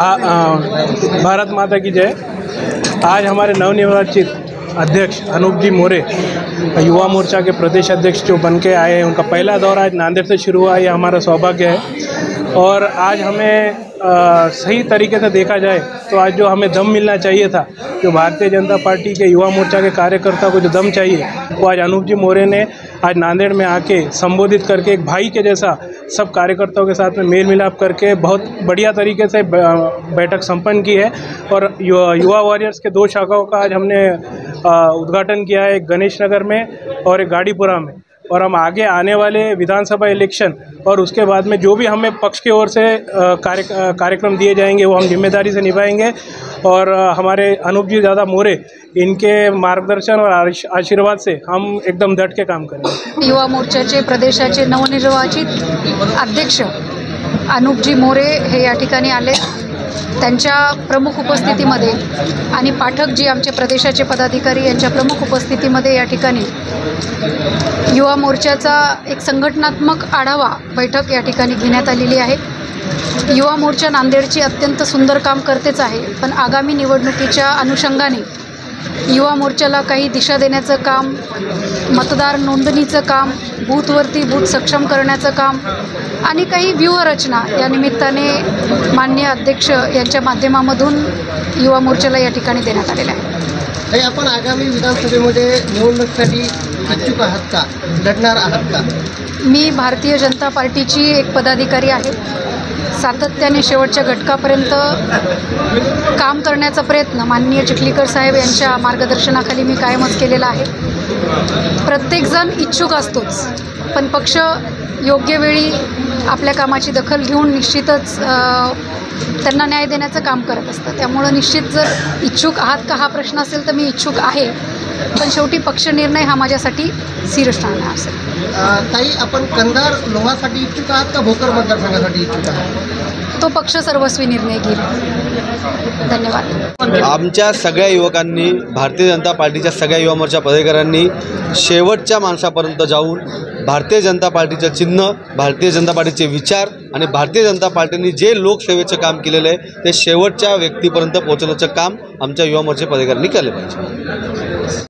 भारत माता की जय। आज हमारे नवनिर्वाचित अध्यक्ष अनूप जी मोरे युवा मोर्चा के प्रदेश अध्यक्ष जो बन के आए हैं, उनका पहला दौर आज नांदेड़ से शुरू हुआ। ये हमारा सौभाग्य है और आज हमें सही तरीके से देखा जाए तो आज जो हमें दम मिलना चाहिए था, जो भारतीय जनता पार्टी के युवा मोर्चा के कार्यकर्ता को जो दम चाहिए, वो आज अनूप जी मोरे ने आज नांदेड़ में आके संबोधित करके एक भाई के जैसा सब कार्यकर्ताओं के साथ में मेल मिलाप करके बहुत बढ़िया तरीके से बैठक संपन्न की है। और युवा वॉरियर्स के 2 शाखाओं का आज हमने उद्घाटन किया है, एक गणेश नगर में और एक गाड़ीपुरा में। और हम आगे आने वाले विधानसभा इलेक्शन और उसके बाद में जो भी हमें पक्ष की ओर से कार्यक्रम दिए जाएंगे वो हम जिम्मेदारी से निभाएंगे। और हमारे अनूप जी दादा मोरे, इनके मार्गदर्शन और आशीर्वाद से हम एकदम डट के काम करेंगे। युवा मोर्चाचे प्रदेशाचे नवनिर्वाचित अध्यक्ष अनूप जी मोरे हे या ठिकाणी आले। त्यांच्या प्रमुख उपस्थितीमध्ये आणि पाठक जी आमचे प्रदेशाचे पदाधिकारी यांच्या प्रमुख उपस्थितीमध्ये या ठिकाणी युवा मोर्चाचा एक संघटनात्मक आढावा बैठक या ठिकाणी घेण्यात आलेली आहे। युवा मोर्चा नांदेडची अत्यंत सुंदर काम करतेच आहे, पण आगामी निवडणुकीच्या अनुषंगाने युवा मोर्चाला काही दिशा देण्याचं काम, मतदार नोंदणीचं काम, बूथवरती बूथ सक्षम करण्याचं काम आणि काही व्यूहरचना या निमित्ताने माननीय अध्यक्ष यांच्या माध्यमामधून युवा मोर्चाला या ठिकाणी देण्यात आलेला आहे। आपण आगामी विधानसभेमध्ये निवडणुकीसाठी इच्छुक आहात का, लढणार आहात का? मी भारतीय जनता पार्टीची एक पदाधिकारी आहे। सातत्याने शेवटच्या घटकापर्यंत काम करण्याचा प्रयत्न माननीय चिखलीकर साहेब यांच्या मार्गदर्शनाखाली मी कायमच केलेला आहे। प्रत्येकजण इच्छुक असतोच, पण पक्ष योग्य वेळी आपल्या कामाची दखल घेऊन निश्चितच त्यांना न्याय देण्याचं काम करत असतं। त्यामुळे निश्चित जर इच्छुक आहात का हा प्रश्न असेल तर मी इच्छुक आहे, पण शेवटी पक्ष निर्णय हा माझ्यासाठी शिरस्थान असेल। ताई, आपण कंधार लोहासाठी इच्छुक आहात का भोकर मतदारसंघासाठी इच्छुक आहात? तो पक्ष सर्वस्वी निर्णय घेईल। धन्यवाद। आमच्या सगळ्या युवकांनी, भारतीय जनता पार्टीच्या सगळ्या युवा मोर्चा पदाधिकाऱ्यांनी शेवटच्या माणसापर्यंत जाऊन भारतीय जनता पार्टीचं चिन्ह, भारतीय जनता पार्टीचे विचार आणि भारतीय जनता पार्टीने जे लोकसेवेचं काम केलेलं आहे ते शेवटच्या व्यक्तीपर्यंत पोहोचवण्याचं काम आमच्या युवा मोर्चा पदाधिकाऱ्यांनी केलं पाहिजे।